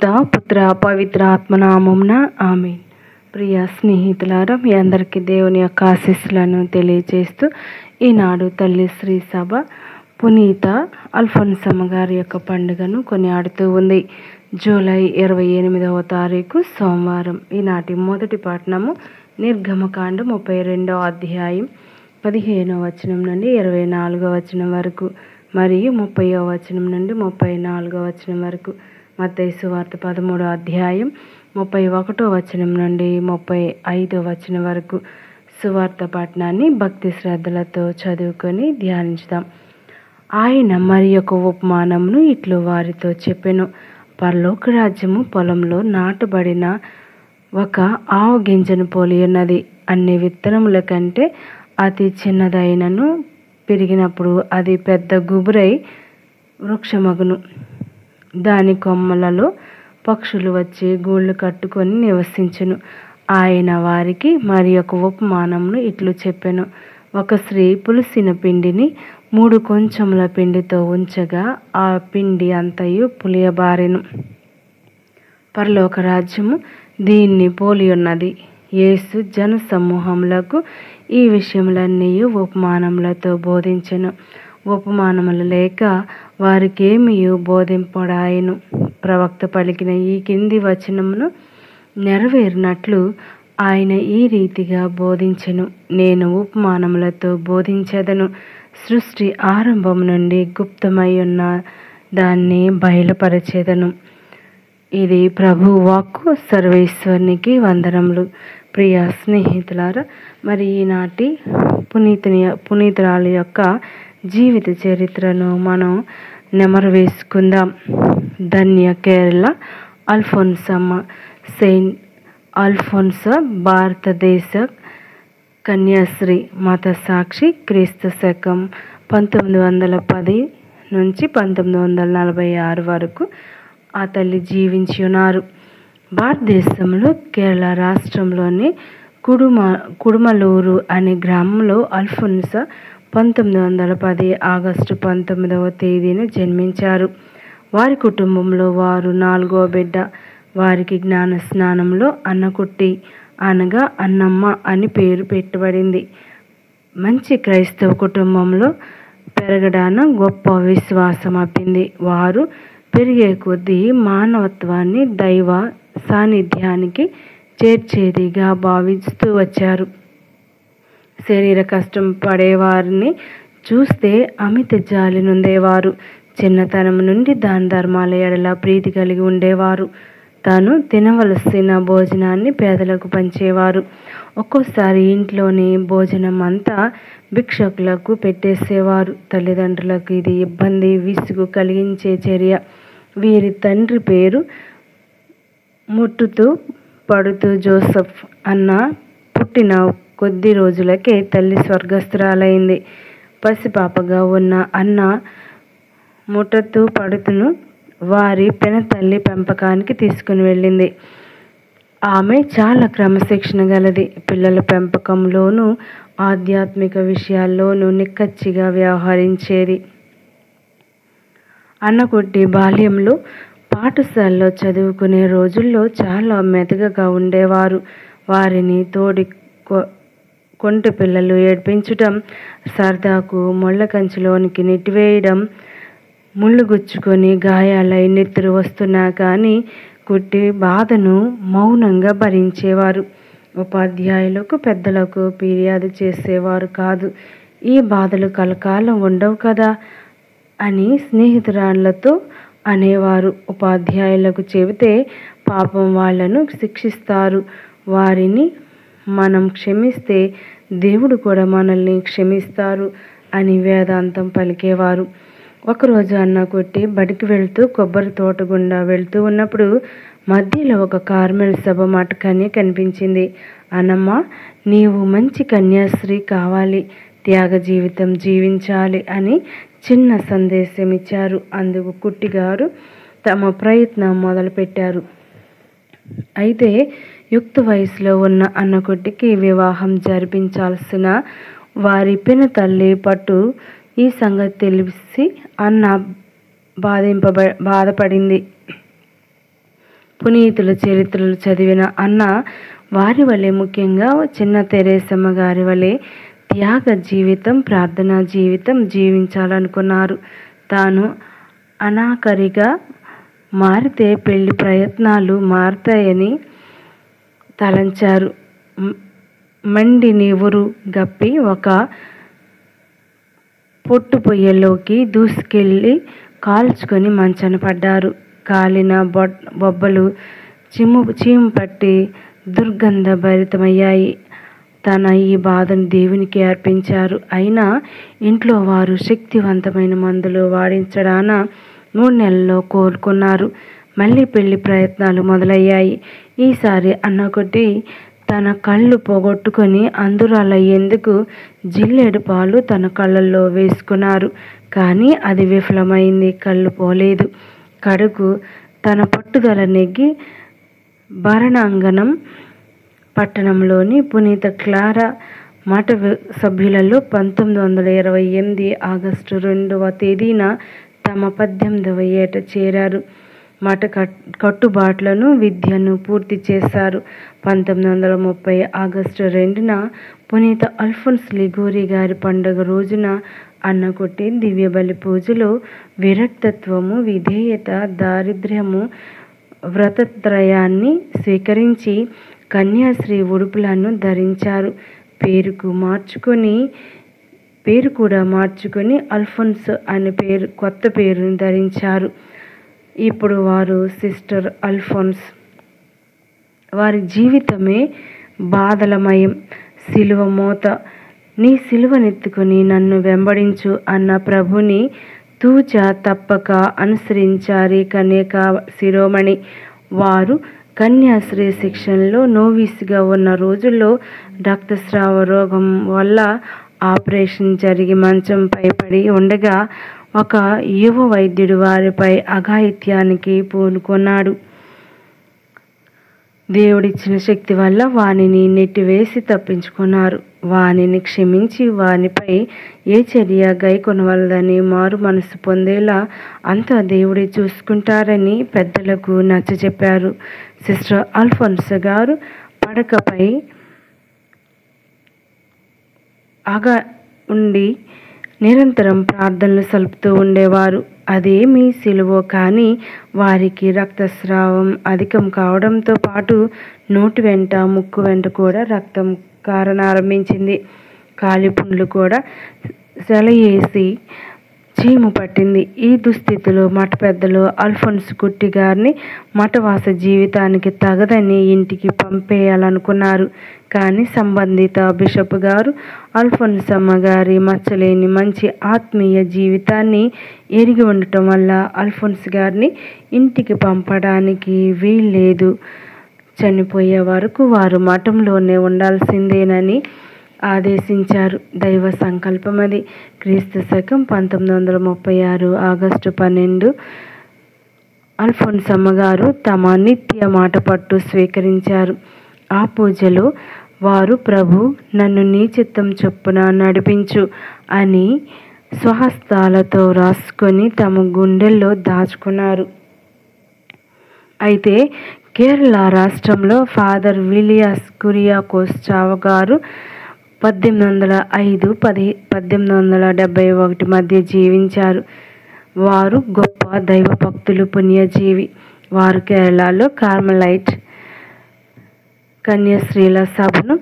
పిత పుత్ర పవిత్ర ఆత్మనామమున ఆమేన్. ప్రియ స్నేహితులారా, మీ అందరికీ దేవుని యొక్క ఆశీస్సులను తెలియజేస్తూ ఈనాడు తల్లి శ్రీ సభ పునీత అల్ఫోన్సమ్మ గారి యొక్క పండుగను కొనియాడుతూ ఉంది. జూలై 28వ తారీఖు సోమవారం. ఈనాటి మొదటి పఠనము నిర్గమకాండం 32వ అధ్యాయం 15వ వచనం నుండి 24వ వచనం వరకు మరియు 30వ వచనం నుండి 34వ వచనం వరకు. మత్తయి సువార్త 13వ అధ్యాయం 31వ వచనం నుండి 35వ వచనం వరకు సువార్త పఠనాన్ని భక్తి శ్రద్ధలతో చదువుకొని ధ్యానించుదాం. ఆయన మరి ఒక ఉపమానమును ఇట్లు వారితో చెప్పెను. పరలోక రాజ్యము పొలంలో నాటబడిన ఒక ఆవు గింజను పోలి ఉన్నది. అన్ని విత్తనముల కంటే అతి చిన్నదైనను పెరిగినప్పుడు అది పెద్ద గుబురై వృక్షమగును. దాని కొమ్మలలో పక్షులు వచ్చి గూళ్ళు కట్టుకొని నివసించును. ఆయన వారికి మరి ఒక ఉపమానమును ఇట్లు చెప్పెను. ఒక స్త్రీ పులిసిన పిండిని 3 కొంచెముల పిండితో ఉంచగా ఆ పిండి అంతయు పులియబారెను. పరలోక రాజ్యము దీన్ని పోలి ఉన్నది. యేసు జన సమూహములకు ఈ విషయములన్నీ ఉపమానములతో బోధించెను. ఉపమానములు లేక వారికేమీ బోధింపడాయెను. ప్రవక్త పలికిన ఈ కింది వచనమును నెరవేరినట్లు ఆయన ఈ రీతిగా బోధించెను. నేను ఉపమానములతో బోధించెదను. సృష్టి ఆరంభం నుండి గుప్తమై ఉన్న దాన్ని బయలుపరచెదను. ఇది ప్రభు వాక్కు. సర్వేశ్వరునికి వందనములు. ప్రియ స్నేహితులారా, మరి ఈనాటి పునీతురాలి యొక్క జీవిత చరిత్రను మనం నెమరు వేసుకుందాం. ధన్య కేరళ అల్ఫోన్సమ్మ, సెయింట్ అల్ఫోన్స, భారతదేశ కన్యాశ్రీ, మత సాక్షి, క్రీస్తు శకం 1910 నుంచి 1946 వరకు ఆ తల్లి జీవించి ఉన్నారు. భారతదేశంలో కేరళ రాష్ట్రంలోని కుడుమలూరు అనే గ్రామంలో అల్ఫోన్స 1910 ఆగస్టు 19వ తేదీన జన్మించారు. వారి కుటుంబంలో వారు 4వ బిడ్డ. వారికి జ్ఞాన స్నానంలో అన్నకుట్టి అనగా అన్నమ్మ అని పేరు పెట్టబడింది. మంచి క్రైస్తవ కుటుంబంలో పెరగడాన గొప్ప విశ్వాసం అబ్బింది. వారు పెరిగే కొద్దీ మానవత్వాన్ని దైవ సాన్నిధ్యానికి చేర్చేదిగా భావిస్తూ వచ్చారు. శరీర కష్టం పడేవారిని చూస్తే అమిత జాలి నొందేవారు. చిన్నతనం నుండి దాన ధర్మాల ఎడల ప్రీతి కలిగి ఉండేవారు. తాను తినవలసిన భోజనాన్ని పేదలకు పంచేవారు. ఒక్కోసారి ఇంట్లోని భోజనం అంతా భిక్షకులకు పెట్టేసేవారు. తల్లిదండ్రులకు ఇది ఇబ్బంది, విసుగు కలిగించే చర్య. వీరి తండ్రి పేరు ముట్టుతూ పడుతూ జోసెఫ్. అన్న పుట్టిన కొద్ది రోజులకే తల్లి స్వర్గస్థురాలైంది. పసిపాపగా ఉన్న అన్న ముట్టతూ పడుతును వారి పెనతల్లి పెంపకానికి తీసుకుని వెళ్ళింది. ఆమె చాలా క్రమశిక్షణ గలది. పిల్లల పెంపకంలోనూ ఆధ్యాత్మిక విషయాల్లోనూ నిక్కచ్చిగా వ్యవహరించేది. అన్నకుట్టి బాల్యంలో పాఠశాలలో చదువుకునే రోజుల్లో చాలా మెతకగా ఉండేవారు. వారిని తోడి కొంటి పిల్లలు ఏడ్పించటం, సరదాకు ముళ్ళ కంచెలోనికి నెట్టివేయడం, ముళ్ళు గుచ్చుకొని గాయాలై నెత్తురు వస్తున్నా కానీ కుట్టి బాధను మౌనంగా భరించేవారు. ఉపాధ్యాయులకు, పెద్దలకు ఫిర్యాదు చేసేవారు కాదు. ఈ బాధలు కలకాలం ఉండవు కదా అని స్నేహితురాళ్లతో అనేవారు. ఉపాధ్యాయులకు చెబితే పాపం వాళ్లను శిక్షిస్తారు. వారిని మనం క్షమిస్తే దేవుడు కూడా మనల్ని క్షమిస్తారు అని వేదాంతం పలికేవారు. ఒకరోజు అన్న కొట్టి బడికి వెళ్తూ కొబ్బరి తోట గుండా వెళ్తూ ఉన్నప్పుడు మధ్యలో ఒక కార్మెల్ సభ మటకన్య కనిపించింది. అన్నమ్మ, నీవు మంచి కన్యాశ్రీ కావాలి, త్యాగ జీవితం జీవించాలి అని చిన్న సందేశం ఇచ్చారు. అందుకు కుట్టిగారు తమ ప్రయత్నం మొదలుపెట్టారు. అయితే యుక్త వయసులో ఉన్న అన్నకుట్టికి వివాహం జరిపించాల్సిన వారి పినతల్లి పట్టు ఈ సంగతి తెలిసి అన్న బాధపడింది. పునీతుల చరిత్రలు చదివిన అన్న వారి వలె, ముఖ్యంగా చిన్న తెరేసమ్మ గారి వలె త్యాగ జీవితం, ప్రార్థనా జీవితం జీవించాలనుకున్నారు. తాను అనాకరిగా మారితే పెళ్లి ప్రయత్నాలు మారతాయని తలంచారు. మండి నివురు గప్పి ఒక పొట్టు పొయ్యలోకి దూసుకెళ్ళి కాల్చుకొని మంచాన పడ్డారు. కాలిన బొబ్బలు చీము పట్టి దుర్గంధభరితమయ్యాయి. తన ఈ బాధను దేవునికి అర్పించారు. అయినా ఇంట్లో వారు శక్తివంతమైన మందులు వాడించడాన 3 నెలల్లో కోలుకున్నారు. మళ్ళీ పెళ్లి ప్రయత్నాలు మొదలయ్యాయి. ఈసారి అన్నకొట్టి తన కళ్ళు పోగొట్టుకొని అందురాలయ్యేందుకు జిల్లేడు పాలు తన కళ్ళల్లో వేసుకున్నారు. కానీ అది విఫలమైంది. కళ్ళు పోలేదు. కడుకు తన పట్టుదల నెగ్గి భరణాంగణం పట్టణంలోని పునీత క్లారా మఠ సభ్యులలో 1928 ఆగస్టు 2వ తేదీన తమ 18వ ఏట చేరారు. మఠ కట్టుబాట్లను, విద్యను పూర్తి చేశారు. 1930 ఆగస్టు 2న పునీత అల్ఫోన్స్ లిగోరి గారి పండుగ రోజున అన్నకొట్టి దివ్య బలి పూజలో విరక్తత్వము, విధేయత, దారిద్ర్యము వ్రతత్రయాన్ని స్వీకరించి కన్యాశ్రీ ఉడుపులను ధరించారు. పేరు కూడా మార్చుకొని అల్ఫోన్స్ అనే కొత్త పేరును ధరించారు. ఇప్పుడు వారు సిస్టర్ అల్ఫోన్స్. వారి జీవితమే బాధలమయం. సిలువ మోత. నీ సిలువనెత్తుకుని నన్ను వెంబడించు అన్న ప్రభుని తూచా తప్పక అనుసరించారి కన్యక శిరోమణి. వారు కన్యాశ్రీ శిక్షణలో నోవీస్గా ఉన్న రోజుల్లో రక్తస్రావ రోగం వల్ల ఆపరేషన్ జరిగి మంచంపై పడి ఉండగా ఒక యువ వైద్యుడు వారిపై అఘాయిత్యానికి పూనుకున్నాడు. దేవుడిచ్చిన శక్తి వల్ల వానిని నెట్టివేసి తప్పించుకున్నారు. వానిని క్షమించి వానిపై ఏ చర్య గైకొనవలదని మారు మనసు పొందేలా అంతా దేవుడే చూసుకుంటారని పెద్దలకు నచ్చచెప్పారు. సిస్టర్ అల్ఫోన్స్ గారు పడకపై ఉండి నిరంతరం ప్రార్థనలు సలుపుతూ ఉండేవారు. అదేమీ సిలువో కానీ వారికి రక్తస్రావం అధికం కావడంతో పాటు నోటి వెంట, ముక్కు వెంట కూడా రక్తం కారనారంభించింది. కాలిపుండ్లు కూడా సెలయేసి చీము పట్టింది. ఈ దుస్థితిలో మఠ పెద్దలు అల్ఫోన్స్ కుట్టి గారిని మఠవాస జీవితానికి తగదని ఇంటికి పంపేయాలనుకున్నారు. కానీ సంబంధిత బిషప్ గారు అల్ఫోన్సమ్మ గారి మచ్చలేని మంచి ఆత్మీయ జీవితాన్ని ఎరిగి ఉండటం వల్ల అల్ఫోన్స్ గారిని ఇంటికి పంపడానికి వీల్లేదు. చనిపోయే వరకు వారు మఠంలోనే ఉండాల్సిందేనని ఆదేశించారు. దైవ సంకల్పం అది. క్రీస్తు శకం 1936 ఆగస్టు 12 అల్ఫోన్సమ్మ గారు తమ నిత్య మాట పట్టు స్వీకరించారు. ఆ పూజలో వారు ప్రభు నన్ను నీ చిత్తం చొప్పున నడిపించు అని స్వహస్తాలతో రాసుకొని తమ గుండెల్లో దాచుకున్నారు. అయితే కేరళ రాష్ట్రంలో ఫాదర్ విలియాస్ కురియాకోస్ చావా గారు 1805-1871 మధ్య జీవించారు. వారు గొప్ప దైవభక్తులు, పుణ్యజీవి. వారు కేరళలో కార్మెలైట్ కన్యాశ్రీల సభను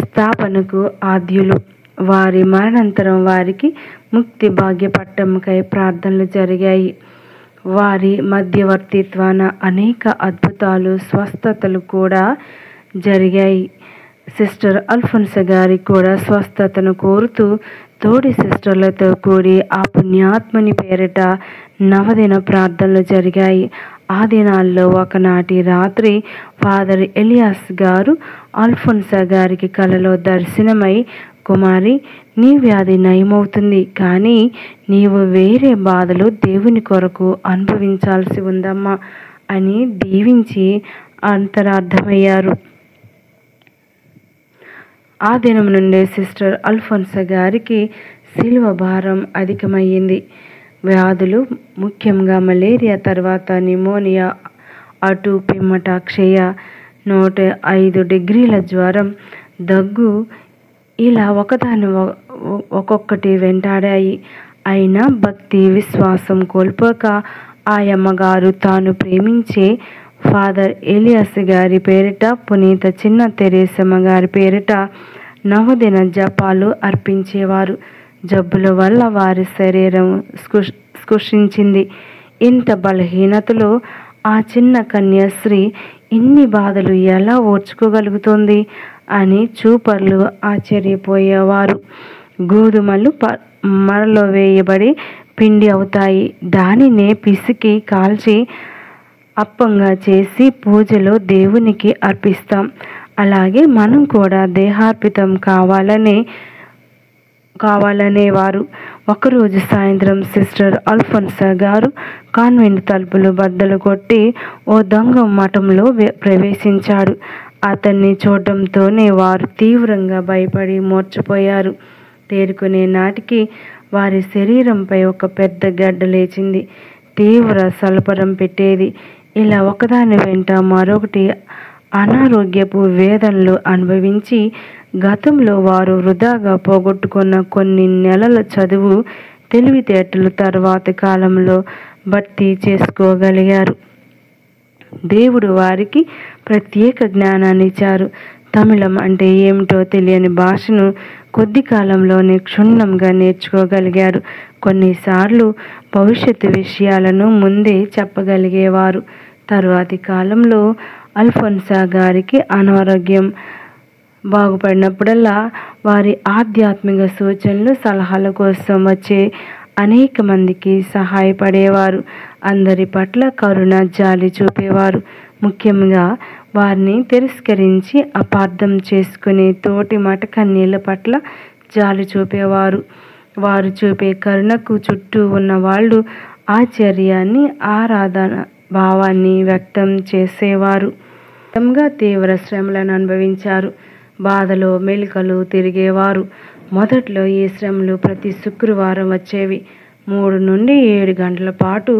స్థాపనకు ఆద్యులు. వారి మరణానంతరం వారికి ముక్తి భాగ్య పట్టంకై ప్రార్థనలు జరిగాయి. వారి మధ్యవర్తిత్వాన అనేక అద్భుతాలు, స్వస్థతలు కూడా జరిగాయి. సిస్టర్ అల్ఫోన్స్ గారికి కూడా స్వస్థతను కోరుతూ తోడి సిస్టర్లతో కూడి ఆ పుణ్యాత్మని పేరిట నవదిన ప్రార్థనలు జరిగాయి. ఆ దినాల్లో ఒకనాటి రాత్రి ఫాదర్ ఎలియాస్ గారు అల్ఫోన్స్ గారికి కలలో దర్శనమై, కుమారి, నీ వ్యాధి నయమవుతుంది, కానీ నీవు వేరే బాధలు దేవుని కొరకు అనుభవించాల్సి ఉందమ్మా అని దీవించి అంతరార్థమయ్యారు. ఆ దినం నుండే సిస్టర్ అల్ఫోన్స్ గారికి శిలువ భారం అధికమయ్యింది. వ్యాధులు, ముఖ్యంగా మలేరియా తర్వాత నిమోనియా అటు పిమ్మట క్షయ, 105 డిగ్రీల జ్వరం, దగ్గు ఇలా ఒకదాని ఒక్కొక్కటి వెంటాడాయి. అయినా భక్తి విశ్వాసం కోల్పోక ఆయమ్మగారు తాను ప్రేమించే ఫాదర్ ఎలియాస్ గారి పేరిట, పునీత చిన్న తెరేసమ్మ గారి పేరిట నవదిన జపాలు అర్పించేవారు. జబ్బుల వల్ల వారి శరీరం స్పృశించింది. ఇంత బలహీనతలో ఆ చిన్న కన్యాశ్రీ ఇన్ని బాధలు ఎలా ఓర్చుకోగలుగుతోంది అని చూపర్లు ఆశ్చర్యపోయేవారు. గోధుమలు మరలో వేయబడి పిండి అవుతాయి. దానినే పిసికి కాల్చి అప్పంగా చేసి పూజలో దేవునికి అర్పిస్తాం. అలాగే మనం కూడా దేహార్పితం కావాలనేవారు. ఒకరోజు సాయంత్రం సిస్టర్ అల్ఫోన్సా గారు కాన్వెంట్ తలుపులు బద్దలు కొట్టి ఓ దొంగ మఠంలో ప్రవేశించాడు. అతన్ని చూడటంతోనే వారు తీవ్రంగా భయపడి మూర్ఛపోయారు. తేరుకునే నాటికి వారి శరీరంపై ఒక పెద్ద గడ్డ లేచింది. తీవ్ర సలపరం పెట్టేది. ఇలా ఒకదాని వెంట మరొకటి అనారోగ్యపు వేదనలు అనుభవించి గతంలో వారు వృధాగా పోగొట్టుకున్న కొన్ని నెలల చదువు, తెలివితేటలు తర్వాతి కాలంలో భర్తీ చేసుకోగలిగారు. దేవుడు వారికి ప్రత్యేక జ్ఞానాన్ని ఇచ్చారు. తమిళం అంటే ఏమిటో తెలియని భాషను కొద్ది కాలంలోనే క్షుణ్ణంగా నేర్చుకోగలిగారు. కొన్నిసార్లు భవిష్యత్తు విషయాలను ముందే చెప్పగలిగేవారు. తరువాతి కాలంలో అల్ఫోన్సా గారికి అనారోగ్యం బాగుపడినప్పుడల్లా వారి ఆధ్యాత్మిక సూచనలు, సలహాల కోసం వచ్చే అనేక మందికి సహాయపడేవారు. అందరి పట్ల కరుణ, జాలి చూపేవారు. ముఖ్యంగా వారిని తిరస్కరించి అపార్థం చేసుకునే తోటి మట కన్నీళ్ళ పట్ల జాలి చూపేవారు. వారు చూపే కరుణకు చుట్టూ ఉన్న వాళ్ళు ఆశ్చర్యాన్ని, ఆరాధన భావాన్ని వ్యక్తం చేసేవారు. తీవ్ర శ్రమలను అనుభవించారు. బాధలో మెలికలు తిరిగేవారు. మొదట్లో ఈ శ్రమలు ప్రతి శుక్రవారం వచ్చేవి. 3 నుండి 7 గంటల పాటు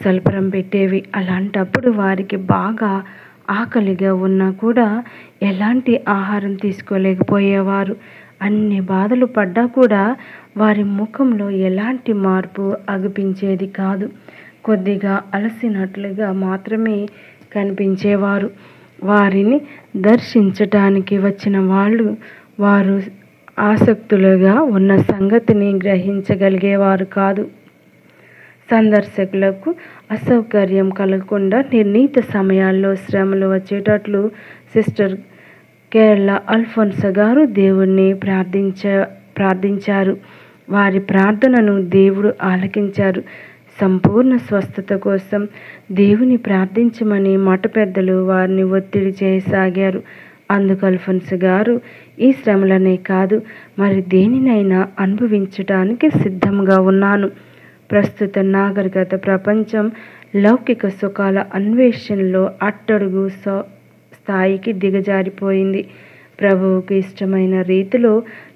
సల్పరం పెట్టేవి. అలాంటప్పుడు వారికి బాగా ఆకలిగా ఉన్నా కూడా ఎలాంటి ఆహారం తీసుకోలేకపోయేవారు. అన్ని బాధలు పడ్డా కూడా వారి ముఖంలో ఎలాంటి మార్పు అగుపించేది కాదు. కొద్దిగా అలసినట్లుగా మాత్రమే కనిపించేవారు. వారిని దర్శించటానికి వచ్చిన వారు ఆసక్తులుగా ఉన్న సంగతిని గ్రహించగలిగేవారు కాదు. సందర్శకులకు అసౌకర్యం కలగకుండా నిర్ణీత సమయాల్లో శ్రమలు వచ్చేటట్లు సిస్టర్ కేరళ అల్ఫోన్సా గారు దేవుణ్ణి ప్రార్థించారు. వారి ప్రార్థనను దేవుడు ఆలకించారు. సంపూర్ణ స్వస్థత కోసం దేవుని ప్రార్థించమని మఠ పెద్దలు వారిని ఒత్తిడి చేయసాగారు. అందుకు అల్ఫోన్సా గారు ఈ శ్రమలనే కాదు మరి దేనినైనా అనుభవించడానికి సిద్ధంగా ఉన్నాను. ప్రస్తుత నాగరికత ప్రపంచం లౌకిక సుఖాల అన్వేషణలో అట్టడుగు స్థాయికి దిగజారిపోయింది. ప్రభువుకు ఇష్టమైన రీతిలో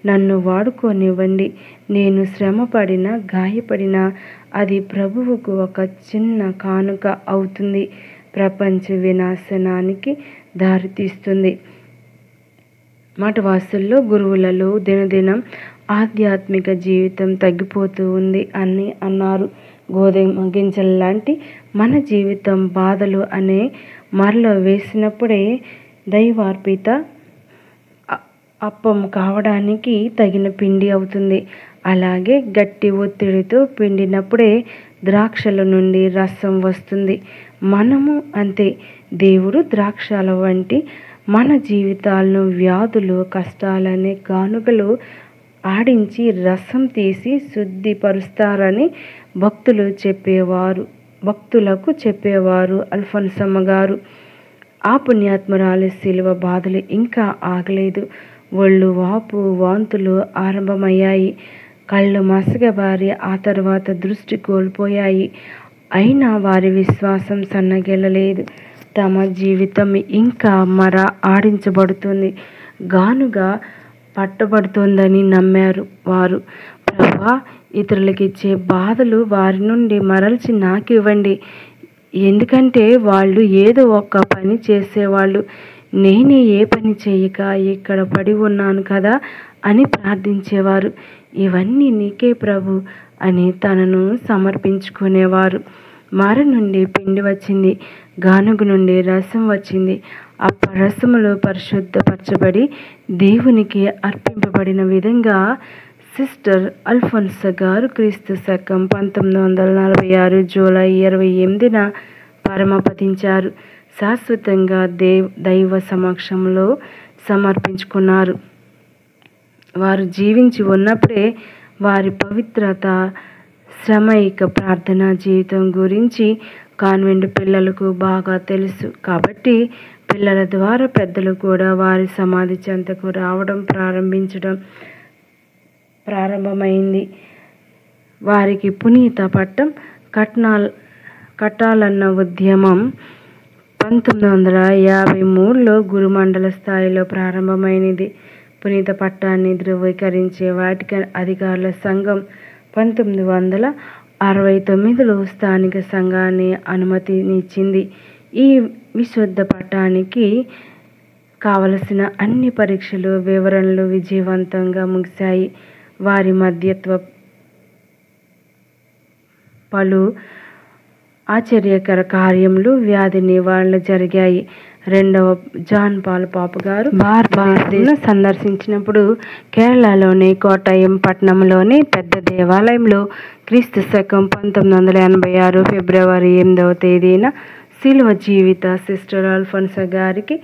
నన్ను వాడుకోనివ్వండి. నేను శ్రమపడినా, గాయపడినా అది ప్రభువుకు ఒక చిన్న కానుక అవుతుంది. ప్రపంచ వినాశనానికి దారితీస్తుంది. మఠవాసుల్లో, గురువులలో దినదినం ఆధ్యాత్మిక జీవితం తగ్గిపోతూ ఉంది అని అన్నారు. గోధుమ గింజల్లాంటి మన జీవితం బాధలు అనే మరలో వేసినప్పుడే దైవార్పిత అప్పం కావడానికి తగిన పిండి అవుతుంది. అలాగే గట్టి ఒత్తిడితో పిండినప్పుడే ద్రాక్షల నుండి రసం వస్తుంది. మనము అంతే. దేవుడు ద్రాక్షల వంటి మన జీవితాలను వ్యాధులు, కష్టాలనే గానుగలు ఆడించి రసం తీసి శుద్ధిపరుస్తారని భక్తులకు చెప్పేవారు అల్ఫోన్సమ్మ గారు. ఆ పుణ్యాత్మురాలి శిలువ బాధలు ఇంకా ఆగలేదు. ఒళ్ళు వాపు, వాంతులు ఆరంభమయ్యాయి. కళ్ళు మసకబారి ఆ తర్వాత దృష్టి కోల్పోయాయి. అయినా వారి విశ్వాసం సన్నగిల్లలేదు. తమ జీవితం ఇంకా ఆడించబడుతుంది, గానుగా పట్టబడుతోందని నమ్మారు వారు. ప్రభువా, ఇతరులకిచ్చే బాధలు వారి నుండి మరల్చి నాకు ఇవ్వండి. ఎందుకంటే వాళ్ళు ఏదో ఒక పని చేసేవాళ్ళు. నేనే ఏ పని చేయక ఇక్కడ పడి ఉన్నాను కదా అని ప్రార్థించేవారు. ఇవన్నీ నీకే ప్రభు అని తనను సమర్పించుకునేవారు. మార నుండి పిండి వచ్చింది, గానుగు నుండి రసం వచ్చింది. ఆ రసములో పరిశుద్ధపరచబడి దేవునికి అర్పింపబడిన విధంగా సిస్టర్ అల్ఫోన్సా గారు క్రీస్తు శకం 1946 జూలై 28న పరమపదించారు. శాశ్వతంగా దైవ సమక్షంలో సమర్పించుకున్నారు. వారు జీవించి ఉన్నప్పుడే వారి పవిత్రత, శ్రమైక ప్రార్థనా జీవితం గురించి కాన్వెంట్ పిల్లలకు బాగా తెలుసు. కాబట్టి పిల్లల ద్వారా పెద్దలు కూడా వారి సమాధి చెంతకు రావడం ప్రారంభమైంది. వారికి పునీత పట్టం కట్టాలన్న ఉద్యమం 1953లో గురుమండల స్థాయిలో ప్రారంభమైనది. పునీత పట్టాన్ని ధృవీకరించే వాటికన్ అధికారుల సంఘం 1969లో స్థానిక సంఘాన్ని అనుమతినిచ్చింది. ఈ విశుద్ధ పట్టానికి కావలసిన అన్ని పరీక్షలు, వివరణలు విజయవంతంగా ముగిశాయి. వారి మధ్యత్వ పలు ఆశ్చర్యకర కార్యములు, వ్యాధి నివారణలు జరిగాయి. రెండవ జాన్ పాల్ పాప గారు భారతదేశం సందర్శించినప్పుడు కేరళలోని కోట్టయం పట్టణంలోని పెద్ద దేవాలయంలో క్రీస్తు శకం 1986 ఫిబ్రవరి 8వ తేదీన శిలువ జీవిత సిస్టర్ అల్ఫోన్సా గారికి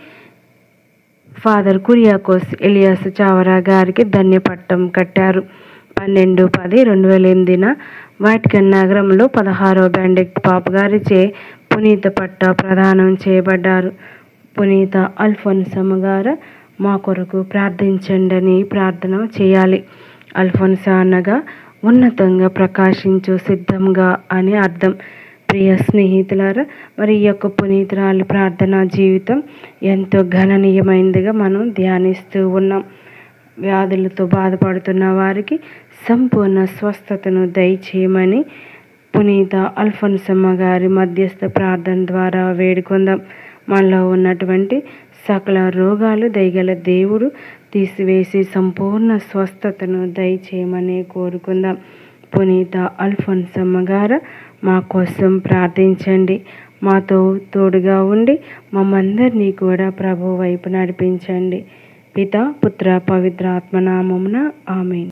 ఫాదర్ కురియాకోస్ ఎలియాస్ చావరా గారికి ధన్యపట్టం కట్టారు. 12/10/2008న వాటికన్ నగరంలో 16వ బెనడిక్ట్ పాప గారిచే పునీత పట్ట ప్రదానం చేయబడ్డారు. పునీత అల్ఫోన్సమ్మ గారు మా కొరకు ప్రార్థించండి ప్రార్థన చేయాలి. అల్ఫోన్సా అనగా ఉన్నతంగా ప్రకాశించు, సిద్ధంగా అని అర్థం. ప్రియ స్నేహితులారా, మరి ఈ యొక్క పునీతురాలి ప్రార్థనా జీవితం ఎంతో గణనీయమైనదిగా మనం ధ్యానిస్తూ ఉన్నాం. వ్యాధులతో బాధపడుతున్న వారికి సంపూర్ణ స్వస్థతను దయచేయమని పునీత అల్ఫోన్సమ్మ గారి మధ్యస్థ ప్రార్థన ద్వారా వేడుకుందాం. మనలో ఉన్నటువంటి సకల రోగాలు దయగల దేవుడు తీసివేసి సంపూర్ణ స్వస్థతను దయచేయమని కోరుకుందాం. పునీత అల్ఫోన్సమ్మ గారు మా కోసం ప్రార్థించండి. మాతో తోడుగా ఉండి మమ్మందరినీ కూడా ప్రభు వైపు నడిపించండి. పిత, పుత్ర, పవిత్ర ఆత్మ నామమున ఆమేన్.